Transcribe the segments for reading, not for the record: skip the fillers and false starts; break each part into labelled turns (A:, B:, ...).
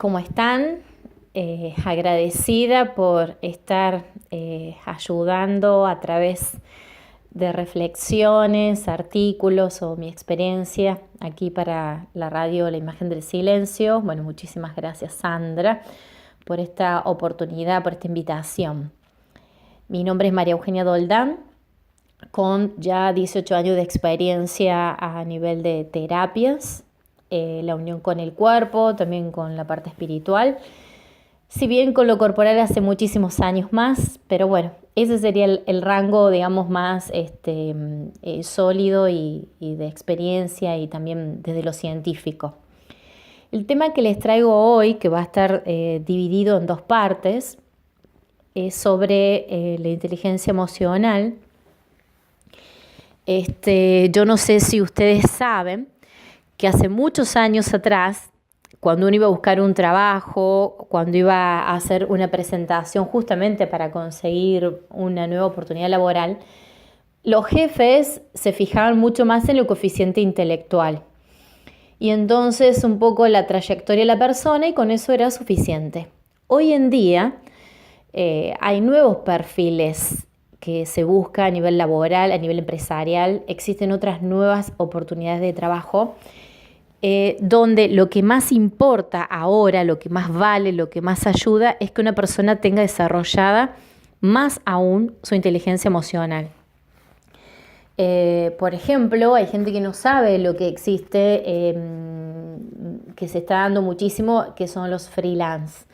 A: ¿Cómo están? Agradecida por estar ayudando a través de reflexiones, artículos o mi experiencia aquí para la radio La Imagen del Silencio. Bueno, muchísimas gracias, Sandra, por esta oportunidad, por esta invitación. Mi nombre es María Eugenia Doldán, con ya 18 años de experiencia a nivel de terapias, la unión con el cuerpo, también con la parte espiritual. Si bien con lo corporal hace muchísimos años más, pero bueno, ese sería el rango, digamos, más sólido y de experiencia y también desde lo científico. El tema que les traigo hoy, que va a estar dividido en dos partes, es sobre la inteligencia emocional. Yo no sé si ustedes saben que hace muchos años atrás, cuando uno iba a buscar un trabajo, cuando iba a hacer una presentación justamente para conseguir una nueva oportunidad laboral, los jefes se fijaban mucho más en el coeficiente intelectual. Y entonces un poco la trayectoria de la persona y con eso era suficiente. Hoy en día hay nuevos perfiles que se busca a nivel laboral, a nivel empresarial. Existen otras nuevas oportunidades de trabajo donde lo que más importa ahora, lo que más vale, lo que más ayuda es que una persona tenga desarrollada más aún su inteligencia emocional. Por ejemplo, hay gente que no sabe lo que existe, que se está dando muchísimo, que son los freelance.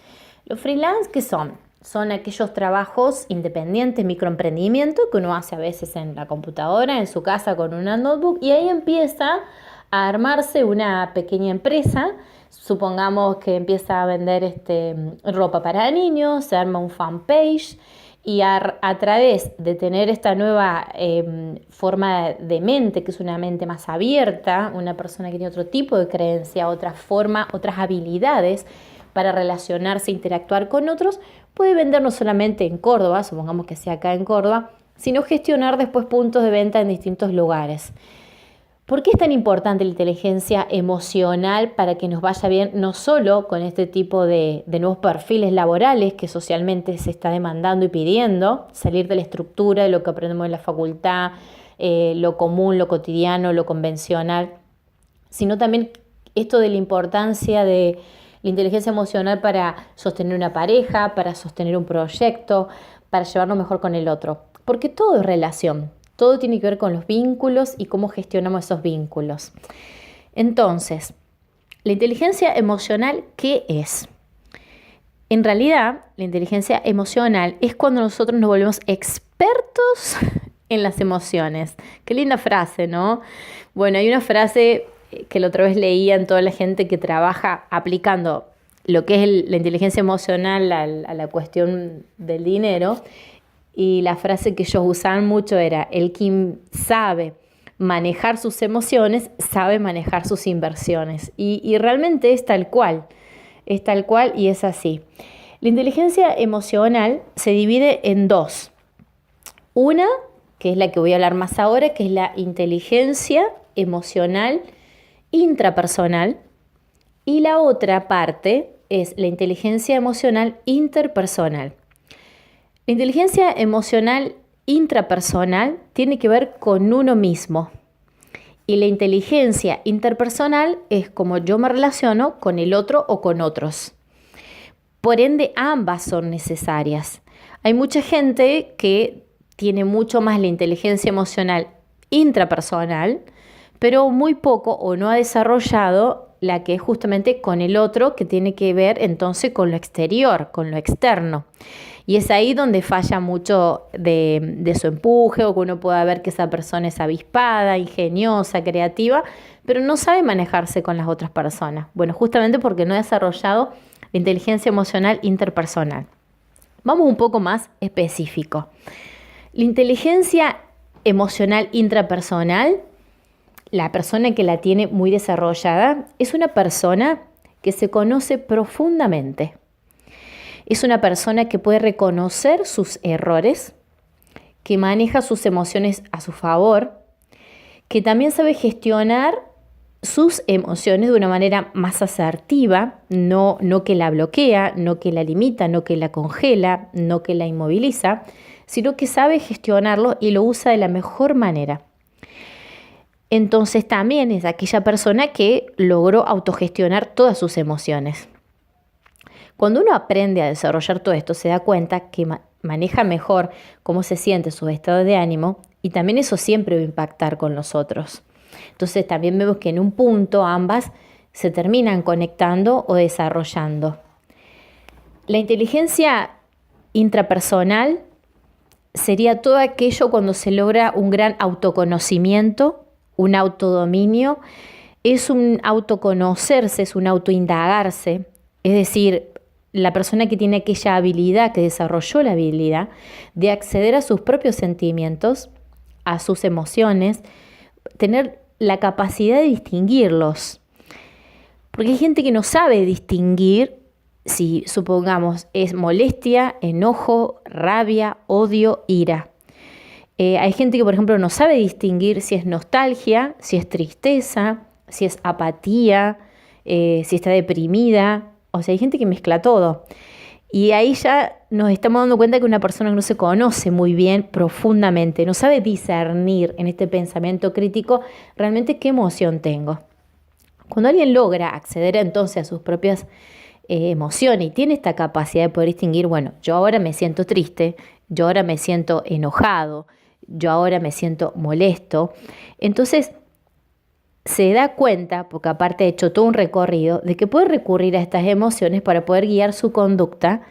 A: ¿Los freelance qué son? Son aquellos trabajos independientes, microemprendimiento, que uno hace a veces en la computadora, en su casa con una notebook, y ahí empieza a armarse una pequeña empresa. Supongamos que empieza a vender ropa para niños, se arma un fanpage y a través de tener esta nueva forma de mente, que es una mente más abierta, una persona que tiene otro tipo de creencia, otra forma, otras habilidades para relacionarse, interactuar con otros, puede vender no solamente en Córdoba, supongamos que sea acá en Córdoba, sino gestionar después puntos de venta en distintos lugares. ¿Por qué es tan importante la inteligencia emocional para que nos vaya bien, no solo con este tipo de nuevos perfiles laborales que socialmente se está demandando y pidiendo, salir de la estructura de lo que aprendemos en la facultad, lo común, lo cotidiano, lo convencional, sino también esto de la importancia de la inteligencia emocional para sostener una pareja, para sostener un proyecto, para llevarnos mejor con el otro? Porque todo es relación. Todo tiene que ver con los vínculos y cómo gestionamos esos vínculos. Entonces, la inteligencia emocional, ¿qué es? En realidad, la inteligencia emocional es cuando nosotros nos volvemos expertos en las emociones. Qué linda frase, ¿no? Bueno, hay una frase que la otra vez leía en toda la gente que trabaja aplicando lo que es la inteligencia emocional a la cuestión del dinero. Y la frase que ellos usaban mucho era: el que sabe manejar sus emociones, sabe manejar sus inversiones. Y realmente es tal cual y es así. La inteligencia emocional se divide en dos. Una, que es la que voy a hablar más ahora, que es la inteligencia emocional intrapersonal. Y la otra parte es la inteligencia emocional interpersonal. La inteligencia emocional intrapersonal tiene que ver con uno mismo. Y la inteligencia interpersonal es como yo me relaciono con el otro o con otros. Por ende, ambas son necesarias. Hay mucha gente que tiene mucho más la inteligencia emocional intrapersonal, pero muy poco o no ha desarrollado la que es justamente con el otro, que tiene que ver entonces con lo exterior, con lo externo. Y es ahí donde falla mucho de su empuje, o que uno pueda ver que esa persona es avispada, ingeniosa, creativa, pero no sabe manejarse con las otras personas. Bueno, justamente porque no ha desarrollado la inteligencia emocional interpersonal. Vamos un poco más específico. La inteligencia emocional intrapersonal, la persona que la tiene muy desarrollada, es una persona que se conoce profundamente. Es una persona que puede reconocer sus errores, que maneja sus emociones a su favor, que también sabe gestionar sus emociones de una manera más asertiva, no que la bloquea, no que la limita, no que la congela, no que la inmoviliza, sino que sabe gestionarlo y lo usa de la mejor manera. Entonces también es aquella persona que logró autogestionar todas sus emociones. Cuando uno aprende a desarrollar todo esto, se da cuenta que maneja mejor cómo se siente su estado de ánimo y también eso siempre va a impactar con los otros. Entonces también vemos que en un punto ambas se terminan conectando o desarrollando. La inteligencia intrapersonal sería todo aquello cuando se logra un gran autoconocimiento, un autodominio, es un autoconocerse, es un autoindagarse, es decir, la persona que tiene aquella habilidad, que desarrolló la habilidad de acceder a sus propios sentimientos, a sus emociones, tener la capacidad de distinguirlos. Porque hay gente que no sabe distinguir si, supongamos, es molestia, enojo, rabia, odio, ira. Hay gente que, por ejemplo, no sabe distinguir si es nostalgia, si es tristeza, si es apatía, si está deprimida. O sea, hay gente que mezcla todo. Y ahí ya nos estamos dando cuenta que una persona que no se conoce muy bien, profundamente, no sabe discernir en este pensamiento crítico realmente qué emoción tengo. Cuando alguien logra acceder entonces a sus propias emociones y tiene esta capacidad de poder distinguir, bueno, yo ahora me siento triste, yo ahora me siento enojado, yo ahora me siento molesto, entonces se da cuenta, porque aparte ha hecho todo un recorrido, de que puede recurrir a estas emociones para poder guiar su conducta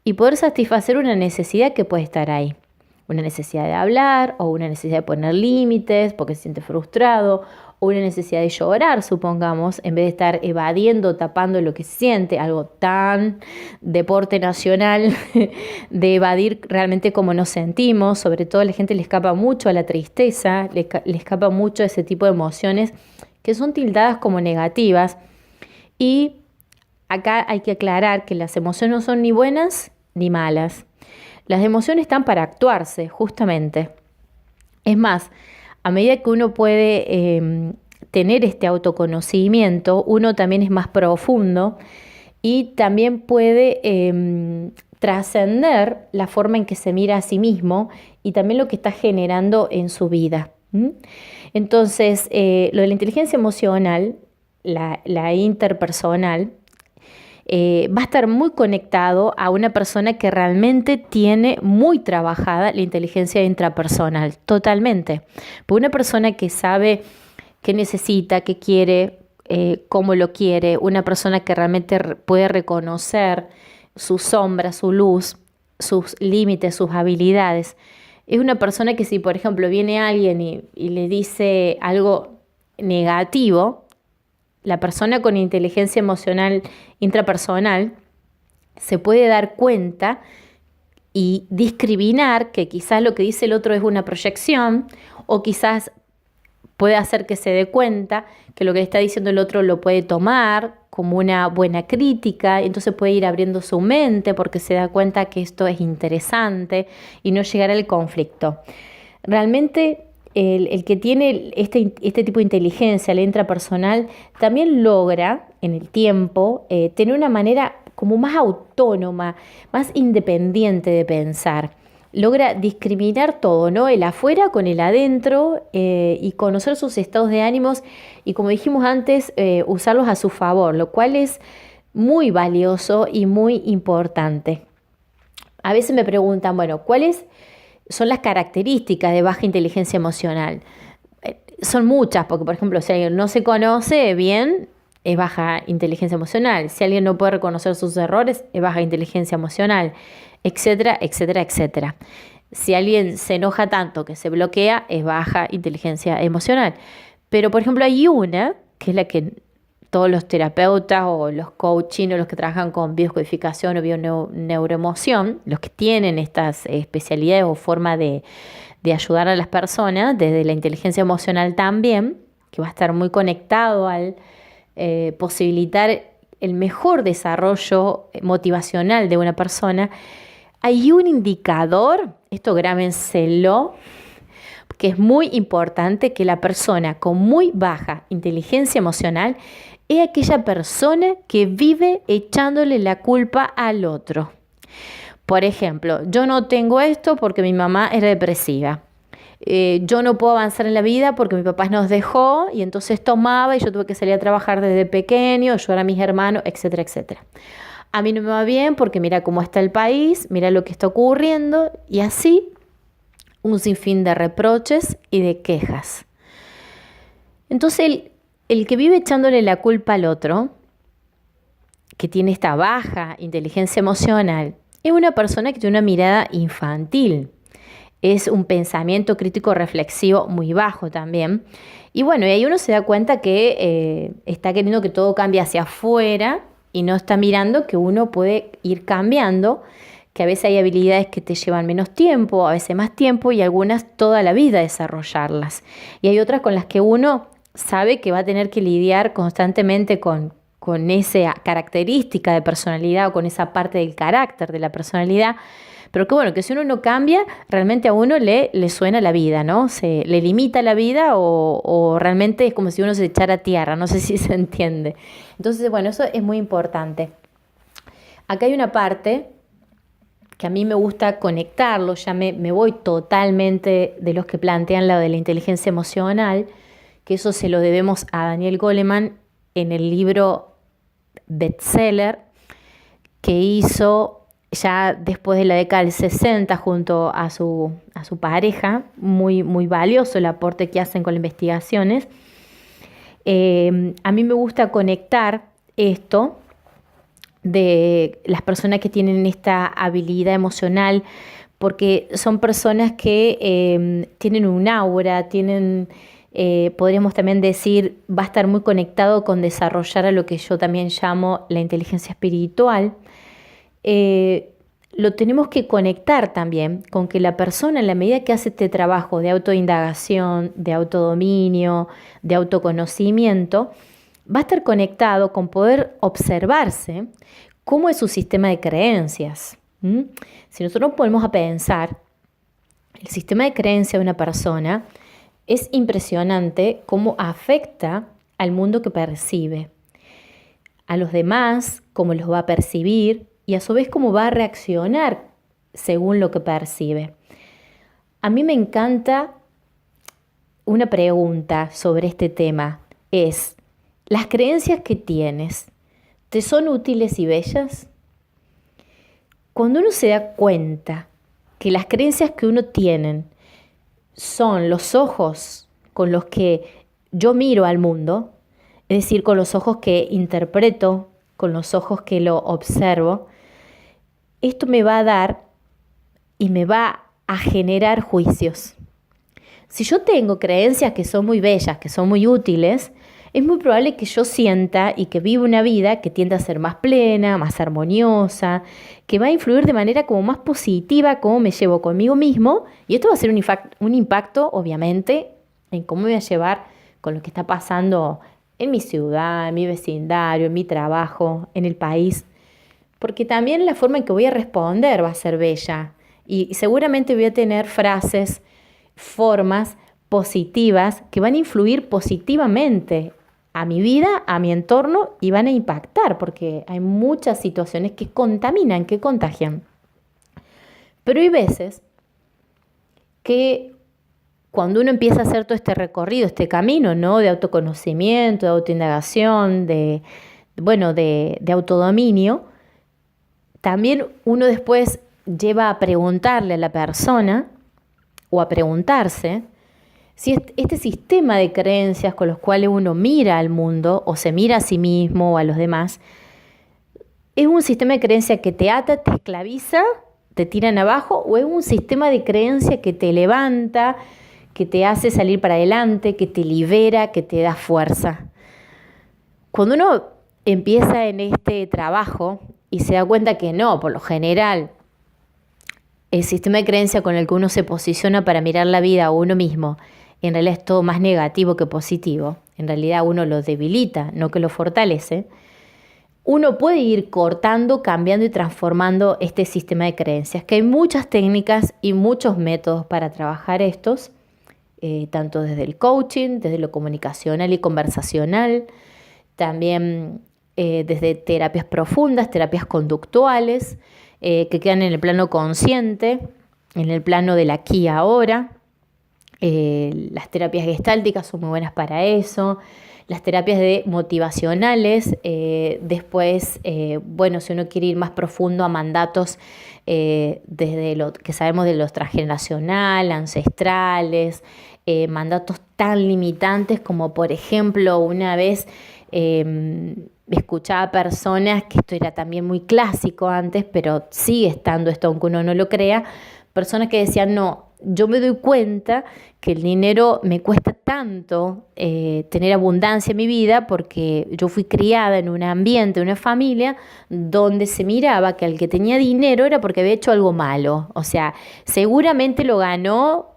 A: y poder satisfacer una necesidad que puede estar ahí. Una necesidad de hablar o una necesidad de poner límites porque se siente frustrado o una necesidad de llorar, supongamos, en vez de estar evadiendo, tapando lo que siente, algo tan deporte nacional de evadir realmente cómo nos sentimos. Sobre todo a la gente le escapa mucho a la tristeza, le escapa mucho a ese tipo de emociones que son tildadas como negativas. Y acá hay que aclarar que las emociones no son ni buenas ni malas. Las emociones están para actuarse, justamente. Es más, a medida que uno puede tener este autoconocimiento, uno también es más profundo y también puede trascender la forma en que se mira a sí mismo y también lo que está generando en su vida. Entonces, lo de la inteligencia emocional, la interpersonal, va a estar muy conectado a una persona que realmente tiene muy trabajada la inteligencia intrapersonal, totalmente. Por una persona que sabe qué necesita, qué quiere, cómo lo quiere, una persona que realmente puede reconocer su sombra, su luz, sus límites, sus habilidades. Es una persona que si, por ejemplo, viene alguien y le dice algo negativo, la persona con inteligencia emocional intrapersonal se puede dar cuenta y discriminar que quizás lo que dice el otro es una proyección o quizás puede hacer que se dé cuenta que lo que está diciendo el otro lo puede tomar como una buena crítica, entonces puede ir abriendo su mente porque se da cuenta que esto es interesante y no llegar al conflicto. Realmente el que tiene este tipo de inteligencia, la intrapersonal, también logra en el tiempo tener una manera como más autónoma, más independiente de pensar. Logra discriminar todo, ¿no? El afuera con el adentro y conocer sus estados de ánimos y, como dijimos antes, usarlos a su favor, lo cual es muy valioso y muy importante. A veces me preguntan, bueno, ¿cuáles son las características de baja inteligencia emocional? Son muchas, porque por ejemplo, si alguien no se conoce bien, es baja inteligencia emocional. Si alguien no puede reconocer sus errores, es baja inteligencia emocional, etcétera, etcétera, etcétera. Si alguien se enoja tanto que se bloquea, es baja inteligencia emocional. Pero por ejemplo, hay una, que es la que todos los terapeutas o los coaching o los que trabajan con biodescodificación o bioneuroemoción, los que tienen estas especialidades o forma de ayudar a las personas desde la inteligencia emocional también, que va a estar muy conectado al posibilitar el mejor desarrollo motivacional de una persona. Hay un indicador, esto grábenselo, que es muy importante, que la persona con muy baja inteligencia emocional es aquella persona que vive echándole la culpa al otro. Por ejemplo, yo no tengo esto porque mi mamá era depresiva. Yo no puedo avanzar en la vida porque mi papá nos dejó y entonces tomaba y yo tuve que salir a trabajar desde pequeño, ayudar a mis hermanos, etcétera, etcétera. A mí no me va bien porque mira cómo está el país, mira lo que está ocurriendo y así un sinfín de reproches y de quejas. Entonces el que vive echándole la culpa al otro, que tiene esta baja inteligencia emocional, es una persona que tiene una mirada infantil. Es un pensamiento crítico reflexivo muy bajo también. Y bueno, y ahí uno se da cuenta que está queriendo que todo cambie hacia afuera y no está mirando que uno puede ir cambiando, que a veces hay habilidades que te llevan menos tiempo, a veces más tiempo y algunas toda la vida desarrollarlas. Y hay otras con las que uno sabe que va a tener que lidiar constantemente con esa característica de personalidad o con esa parte del carácter de la personalidad. Pero que bueno, que si uno no cambia, realmente a uno le suena la vida, ¿no? Se le limita la vida o realmente es como si uno se echara a tierra, no sé si se entiende. Entonces, bueno, eso es muy importante. Acá hay una parte que a mí me gusta conectarlo, ya me voy totalmente de los que plantean la de la inteligencia emocional, que eso se lo debemos a Daniel Goleman en el libro bestseller que hizo ya después de la década del 60 junto a su pareja, muy, muy valioso el aporte que hacen con las investigaciones. A mí me gusta conectar esto de las personas que tienen esta habilidad emocional, porque son personas que tienen un aura, podríamos también decir, va a estar muy conectado con desarrollar a lo que yo también llamo la inteligencia espiritual. Lo tenemos que conectar también con que la persona, en la medida que hace este trabajo de autoindagación, de autodominio, de autoconocimiento, va a estar conectado con poder observarse cómo es su sistema de creencias. Si nosotros ponemos a pensar, el sistema de creencias de una persona es impresionante cómo afecta al mundo que percibe, a los demás, cómo los va a percibir y a su vez cómo va a reaccionar según lo que percibe. A mí me encanta una pregunta sobre este tema, es, ¿las creencias que tienes te son útiles y bellas? Cuando uno se da cuenta que las creencias que uno tiene son los ojos con los que yo miro al mundo, es decir, con los ojos que interpreto, con los ojos que lo observo, esto me va a dar y me va a generar juicios. Si yo tengo creencias que son muy bellas, que son muy útiles, es muy probable que yo sienta y que viva una vida que tiende a ser más plena, más armoniosa, que va a influir de manera como más positiva cómo me llevo conmigo mismo, y esto va a ser un impacto, obviamente, en cómo me voy a llevar con lo que está pasando en mi ciudad, en mi vecindario, en mi trabajo, en el país, porque también la forma en que voy a responder va a ser bella y seguramente voy a tener frases, formas positivas que van a influir positivamente a mi vida, a mi entorno y van a impactar porque hay muchas situaciones que contaminan, que contagian. Pero hay veces que cuando uno empieza a hacer todo este recorrido, este camino, ¿no? De autoconocimiento, de autoindagación, de autodominio, también uno después lleva a preguntarle a la persona o a preguntarse si este sistema de creencias con los cuales uno mira al mundo o se mira a sí mismo o a los demás, ¿es un sistema de creencias que te ata, te esclaviza, te tiran abajo o es un sistema de creencias que te levanta, que te hace salir para adelante, que te libera, que te da fuerza? Cuando uno empieza en este trabajo y se da cuenta que no, por lo general, el sistema de creencia con el que uno se posiciona para mirar la vida a uno mismo, en realidad es todo más negativo que positivo. En realidad uno lo debilita, no que lo fortalece. Uno puede ir cortando, cambiando y transformando este sistema de creencias, que hay muchas técnicas y muchos métodos para trabajar estos. tanto desde el coaching, desde lo comunicacional y conversacional, también desde terapias profundas, terapias conductuales, que quedan en el plano consciente, en el plano del aquí y ahora. Las terapias gestálticas son muy buenas para eso. Las terapias motivacionales, después, bueno, si uno quiere ir más profundo a mandatos desde lo que sabemos de los transgeneracional, ancestrales, mandatos tan limitantes como, por ejemplo, una vez escuchaba personas, que esto era también muy clásico antes, pero sigue estando esto aunque uno no lo crea, personas que decían, no, yo me doy cuenta que el dinero me cuesta tanto tener abundancia en mi vida porque yo fui criada en un ambiente, en una familia donde se miraba que el que tenía dinero era porque había hecho algo malo. O sea, seguramente lo ganó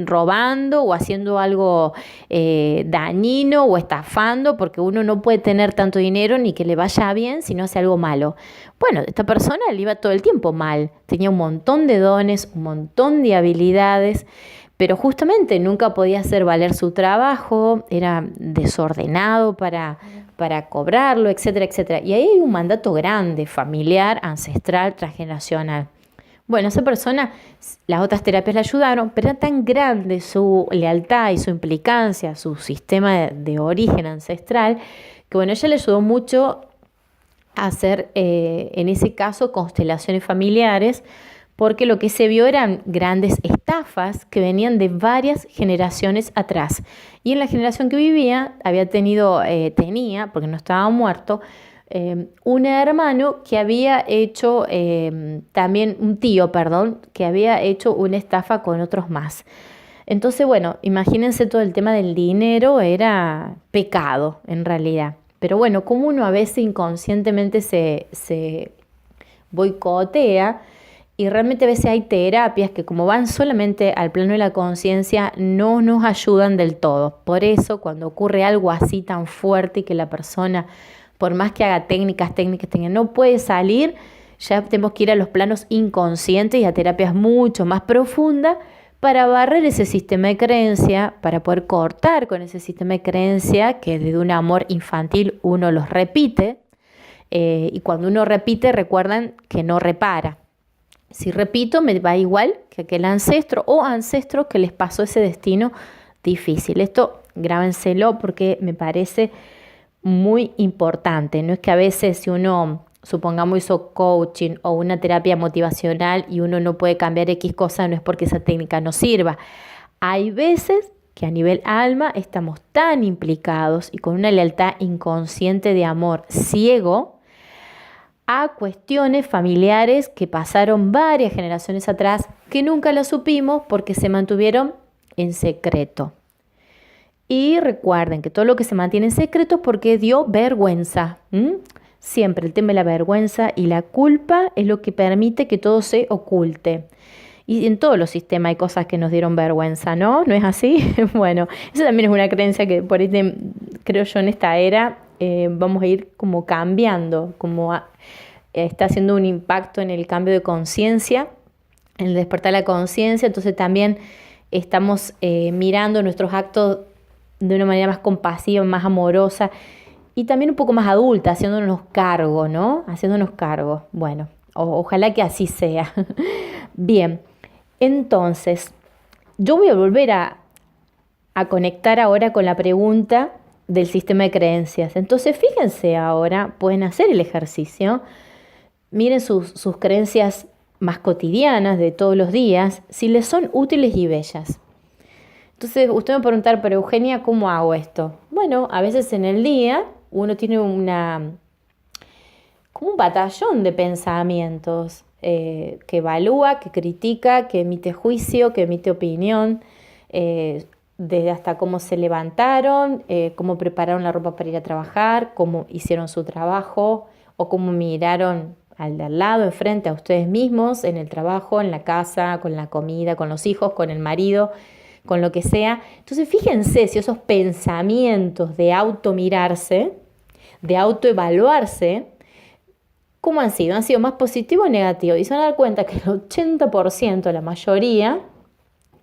A: robando o haciendo algo dañino o estafando, porque uno no puede tener tanto dinero ni que le vaya bien si no hace algo malo. Bueno, esta persona le iba todo el tiempo mal, tenía un montón de dones, un montón de habilidades, pero justamente nunca podía hacer valer su trabajo, era desordenado para cobrarlo, etcétera, etcétera. Y ahí hay un mandato grande, familiar, ancestral, transgeneracional. Bueno, esa persona, las otras terapias le ayudaron, pero era tan grande su lealtad y su implicancia, su sistema de origen ancestral, que bueno, ella le ayudó mucho a hacer, en ese caso, constelaciones familiares, porque lo que se vio eran grandes estafas que venían de varias generaciones atrás. Y en la generación que vivía, tenía, porque no estaba muerto, un hermano que había hecho, también un tío, perdón, que había hecho una estafa con otros más. Entonces, bueno, imagínense, todo el tema del dinero era pecado en realidad. Pero bueno, como uno a veces inconscientemente se boicotea, y realmente a veces hay terapias que, como van solamente al plano de la conciencia, no nos ayudan del todo. Por eso, cuando ocurre algo así tan fuerte y que la persona, por más que haga técnicas, no puede salir, ya tenemos que ir a los planos inconscientes y a terapias mucho más profundas para barrer ese sistema de creencia, para poder cortar con ese sistema de creencia que desde un amor infantil uno los repite. Y cuando uno repite, recuerdan que no repara. Si repito, me va igual que aquel ancestro o ancestro que les pasó ese destino difícil. Esto grábenselo porque me parece muy importante. No es que a veces, si uno, supongamos, hizo coaching o una terapia motivacional y uno no puede cambiar X cosa, no es porque esa técnica no sirva. Hay veces que a nivel alma estamos tan implicados y con una lealtad inconsciente de amor ciego a cuestiones familiares que pasaron varias generaciones atrás, que nunca las supimos porque se mantuvieron en secreto. Y recuerden que todo lo que se mantiene en secreto es porque dio vergüenza. Siempre el tema de la vergüenza y la culpa es lo que permite que todo se oculte. Y en todos los sistemas hay cosas que nos dieron vergüenza, ¿no? ¿No es así? Bueno, eso también es una creencia que por ahí creo yo en esta era vamos a ir como cambiando, está haciendo un impacto en el cambio de conciencia, en el despertar la conciencia. Entonces también estamos mirando nuestros actos de una manera más compasiva, más amorosa y también un poco más adulta, haciéndonos cargo, ¿no? Haciéndonos cargo. Bueno, ojalá que así sea. Bien, entonces yo voy a volver a conectar ahora con la pregunta del sistema de creencias. Entonces fíjense ahora, pueden hacer el ejercicio, miren sus creencias más cotidianas de todos los días, si les son útiles y bellas. Entonces usted me va a preguntar, pero Eugenia, ¿cómo hago esto? Bueno, a veces en el día uno tiene como un batallón de pensamientos que evalúa, que critica, que emite juicio, que emite opinión, desde hasta cómo se levantaron, cómo prepararon la ropa para ir a trabajar, cómo hicieron su trabajo o cómo miraron al de al lado, enfrente a ustedes mismos, en el trabajo, en la casa, con la comida, con los hijos, con el marido, con lo que sea. Entonces fíjense si esos pensamientos de automirarse, de autoevaluarse, ¿cómo han sido? ¿Han sido más positivos o negativos? Y se van a dar cuenta que el 80%, la mayoría,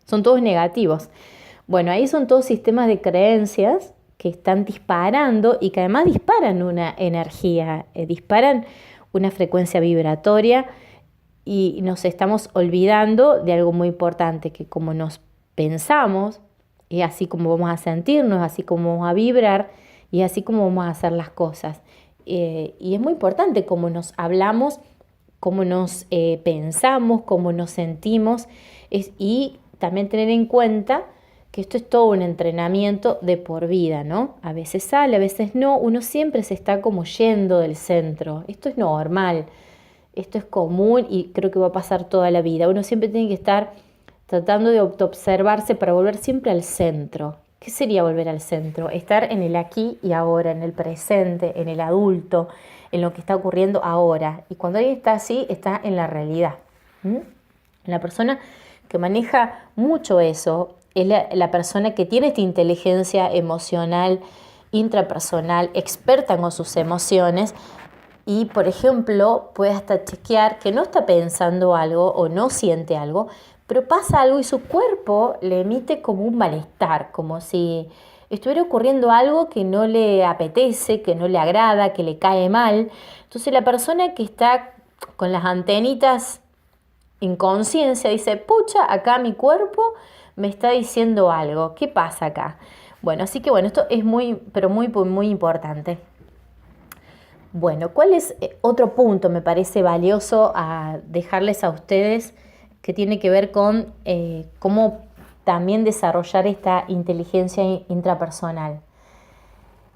A: son todos negativos. Bueno, ahí son todos sistemas de creencias que están disparando y que además disparan una energía, disparan una frecuencia vibratoria y nos estamos olvidando de algo muy importante, que como nos pensamos, es así como vamos a sentirnos, así como vamos a vibrar y así como vamos a hacer las cosas. Y es muy importante cómo nos hablamos, cómo nos pensamos, cómo nos sentimos y también tener en cuenta que esto es todo un entrenamiento de por vida, ¿no? A veces sale, a veces no, uno siempre se está como yendo del centro. Esto es normal, esto es común y creo que va a pasar toda la vida. Uno siempre tiene que estar tratando de observarse para volver siempre al centro. ¿Qué sería volver al centro? Estar en el aquí y ahora, en el presente, en el adulto, en lo que está ocurriendo ahora. Y cuando alguien está así, está en la realidad. La persona que maneja mucho eso es la persona que tiene esta inteligencia emocional, intrapersonal, experta con sus emociones y, por ejemplo, puede hasta chequear que no está pensando algo o no siente algo, pero pasa algo y su cuerpo le emite como un malestar, como si estuviera ocurriendo algo que no le apetece, que no le agrada, que le cae mal. Entonces la persona que está con las antenitas en conciencia dice, pucha, acá mi cuerpo me está diciendo algo, ¿qué pasa acá? Bueno, así que bueno, esto es pero muy importante. Bueno, ¿cuál es otro punto me parece valioso a dejarles a ustedes que tiene que ver con cómo también desarrollar esta inteligencia intrapersonal?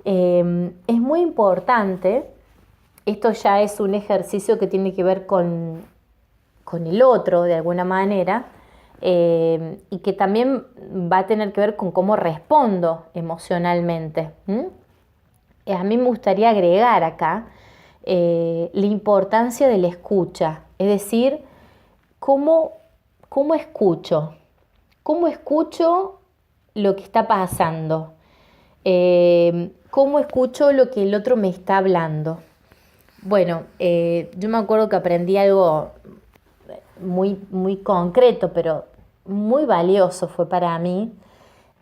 A: Es muy importante, esto ya es un ejercicio que tiene que ver con el otro de alguna manera y que también va a tener que ver con cómo respondo emocionalmente. A mí me gustaría agregar acá la importancia de la escucha, es decir, cómo escucho, cómo escucho lo que está pasando, cómo escucho lo que el otro me está hablando. Bueno, yo me acuerdo que aprendí algo muy concreto, pero muy valioso fue para mí,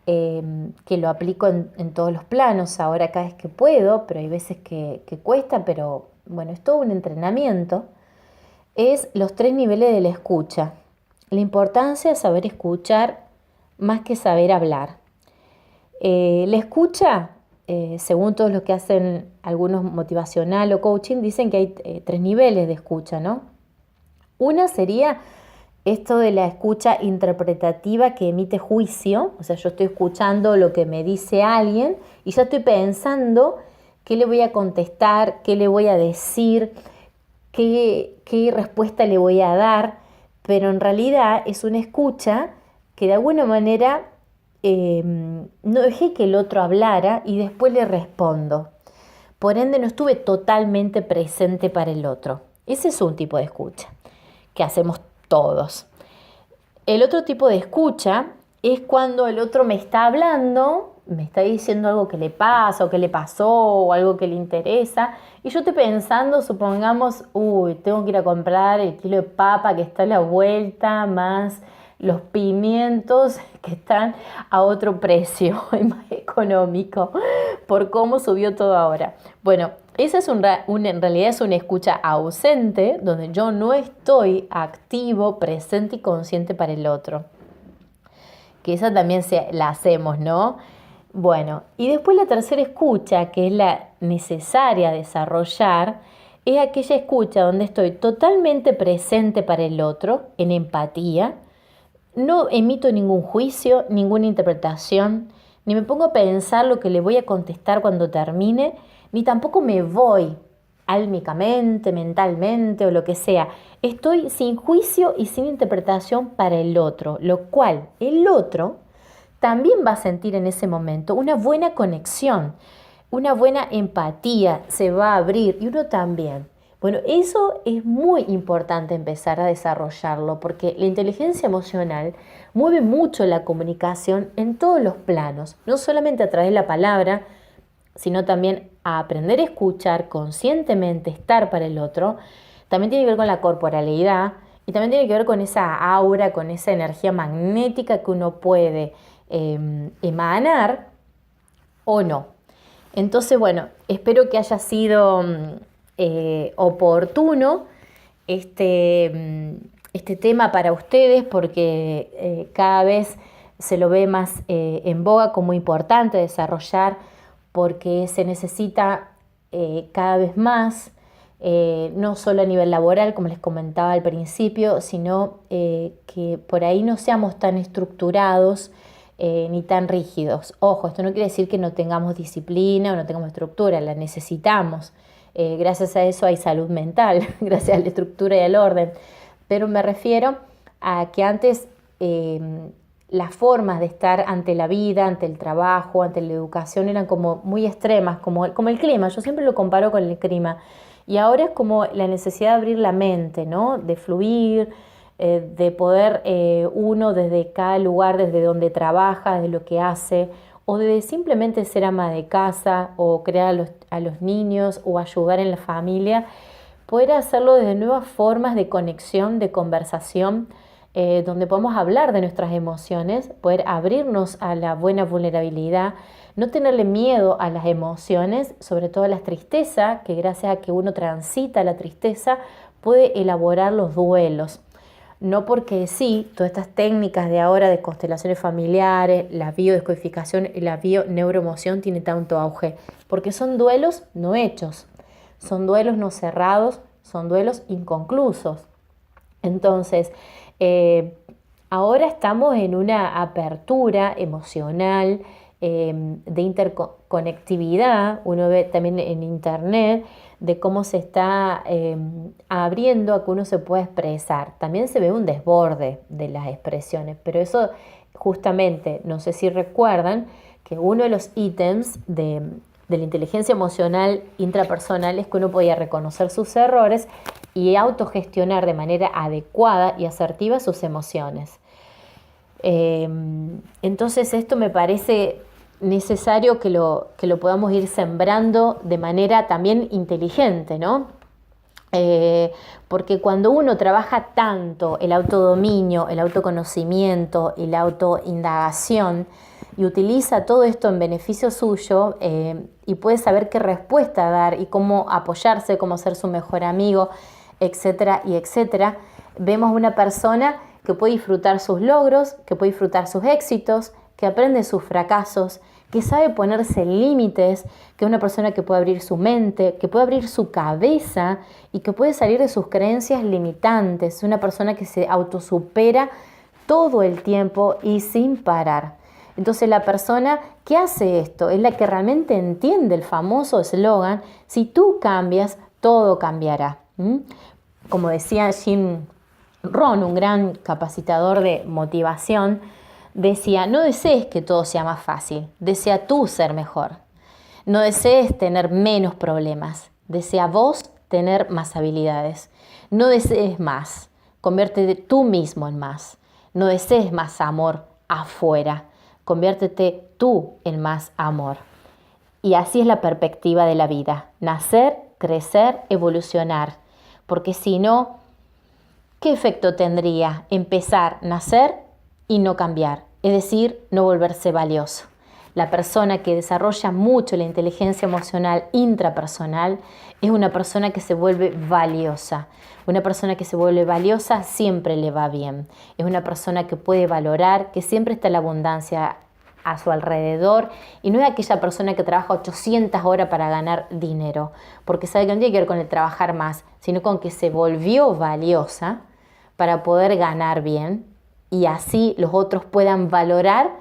A: que lo aplico en todos los planos, ahora cada vez que puedo, pero hay veces que cuesta, pero bueno, es todo un entrenamiento, es los 3 niveles de la escucha. La importancia de saber escuchar más que saber hablar. La escucha, según todos los que hacen algunos motivacional o coaching, dicen que hay 3 niveles de escucha, ¿no? Una sería esto de la escucha interpretativa que emite juicio, o sea, yo estoy escuchando lo que me dice alguien y ya estoy pensando qué le voy a contestar, qué le voy a decir, qué respuesta le voy a dar, pero en realidad es una escucha que de alguna manera no dejé que el otro hablara y después le respondo. Por ende no estuve totalmente presente para el otro. Ese es un tipo de escucha que hacemos todos. El otro tipo de escucha es cuando el otro me está hablando, me está diciendo algo que le pasa o que le pasó o algo que le interesa y yo estoy pensando, supongamos, tengo que ir a comprar el kilo de papa que está a la vuelta más los pimientos que están a otro precio y más económico por cómo subió todo ahora. Bueno, esa es en realidad es una escucha ausente donde yo no estoy activo, presente y consciente para el otro. Que esa también la hacemos, ¿no? Bueno, y después la tercera escucha, que es la necesaria desarrollar, es aquella escucha donde estoy totalmente presente para el otro, en empatía, no emito ningún juicio, ninguna interpretación, ni me pongo a pensar lo que le voy a contestar cuando termine, ni tampoco me voy álmicamente, mentalmente o lo que sea. Estoy sin juicio y sin interpretación para el otro, lo cual el otro también va a sentir en ese momento una buena conexión, una buena empatía, se va a abrir y uno también. Bueno, eso es muy importante empezar a desarrollarlo porque la inteligencia emocional mueve mucho la comunicación en todos los planos, no solamente a través de la palabra, sino también a aprender a escuchar conscientemente, estar para el otro. También tiene que ver con la corporalidad y también tiene que ver con esa aura, con esa energía magnética que uno puede emanar o no. Entonces, bueno, espero que haya sido oportuno este tema para ustedes, porque cada vez se lo ve más en boga como importante desarrollar, porque se necesita cada vez más, no solo a nivel laboral, como les comentaba al principio, sino que por ahí no seamos tan estructurados ni tan rígidos. Ojo, esto no quiere decir que no tengamos disciplina o no tengamos estructura, la necesitamos. Gracias a eso hay salud mental, gracias a la estructura y al orden. Pero me refiero a que antes las formas de estar ante la vida, ante el trabajo, ante la educación eran como muy extremas, como el clima. Yo siempre lo comparo con el clima. Y ahora es como la necesidad de abrir la mente, ¿no? De fluir, de poder uno desde cada lugar, desde donde trabaja, desde lo que hace, o de simplemente ser ama de casa, o crear a los niños, o ayudar en la familia, poder hacerlo desde nuevas formas de conexión, de conversación, donde podamos hablar de nuestras emociones, poder abrirnos a la buena vulnerabilidad, no tenerle miedo a las emociones, sobre todo a la tristeza, que gracias a que uno transita la tristeza, puede elaborar los duelos. No porque sí, todas estas técnicas de ahora de constelaciones familiares, la biodescodificación y la bioneuroemoción tienen tanto auge, porque son duelos no hechos, son duelos no cerrados, son duelos inconclusos. Entonces, ahora estamos en una apertura emocional, de interconectividad. Uno ve también en internet de cómo se está abriendo a que uno se pueda expresar. También se ve un desborde de las expresiones, pero eso justamente, no sé si recuerdan, que uno de los ítems de la inteligencia emocional intrapersonal es que uno podía reconocer sus errores y autogestionar de manera adecuada y asertiva sus emociones. Entonces esto me parece necesario que lo podamos ir sembrando de manera también inteligente, ¿no? Porque cuando uno trabaja tanto el autodominio, el autoconocimiento y la autoindagación y utiliza todo esto en beneficio suyo, y puede saber qué respuesta dar y cómo apoyarse, cómo ser su mejor amigo, etcétera y etcétera, vemos una persona que puede disfrutar sus logros, que puede disfrutar sus éxitos, que aprende sus fracasos, que sabe ponerse límites, que es una persona que puede abrir su mente, que puede abrir su cabeza y que puede salir de sus creencias limitantes. Es una persona que se autosupera todo el tiempo y sin parar. Entonces la persona que hace esto es la que realmente entiende el famoso eslogan: si tú cambias, todo cambiará. Como decía Jim Rohn, un gran capacitador de motivación, decía: no desees que todo sea más fácil, desea tú ser mejor. No desees tener menos problemas, desea vos tener más habilidades. No desees más, conviértete tú mismo en más. No desees más amor afuera, conviértete tú en más amor. Y así es la perspectiva de la vida: nacer, crecer, evolucionar. Porque si no, ¿qué efecto tendría empezar, nacer y no cambiar? Es decir, no volverse valioso. La persona que desarrolla mucho la inteligencia emocional intrapersonal es una persona que se vuelve valiosa. Una persona que se vuelve valiosa siempre le va bien. Es una persona que puede valorar, que siempre está la abundancia a su alrededor, y no es aquella persona que trabaja 800 horas para ganar dinero, porque sabe que no tiene que ver con el trabajar más, sino con que se volvió valiosa para poder ganar bien y así los otros puedan valorar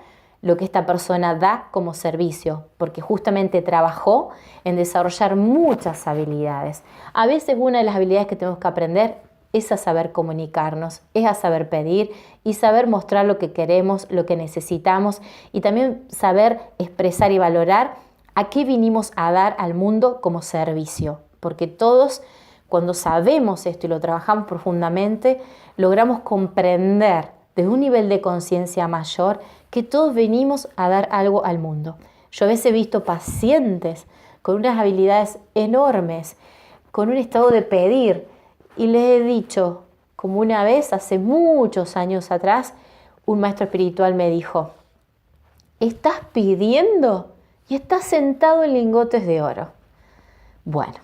A: lo que esta persona da como servicio, porque justamente trabajó en desarrollar muchas habilidades. A veces una de las habilidades que tenemos que aprender es a saber comunicarnos, es a saber pedir y saber mostrar lo que queremos, lo que necesitamos, y también saber expresar y valorar a qué vinimos a dar al mundo como servicio, porque todos, cuando sabemos esto y lo trabajamos profundamente, logramos comprender desde un nivel de conciencia mayor que todos venimos a dar algo al mundo. Yo a veces he visto pacientes con unas habilidades enormes, con un estado de pedir, y les he dicho, como una vez, hace muchos años atrás, un maestro espiritual me dijo: Estás pidiendo y estás sentado en lingotes de oro. Bueno,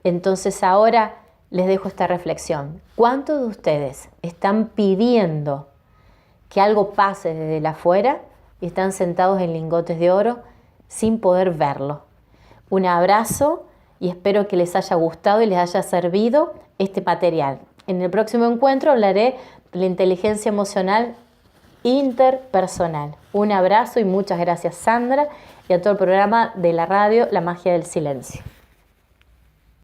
A: entonces ahora les dejo esta reflexión. ¿Cuántos de ustedes están pidiendo que algo pase desde el afuera y están sentados en lingotes de oro sin poder verlo? Un abrazo y espero que les haya gustado y les haya servido este material. En el próximo encuentro hablaré de la inteligencia emocional interpersonal. Un abrazo y muchas gracias, Sandra, y a todo el programa de la radio La Magia del Silencio.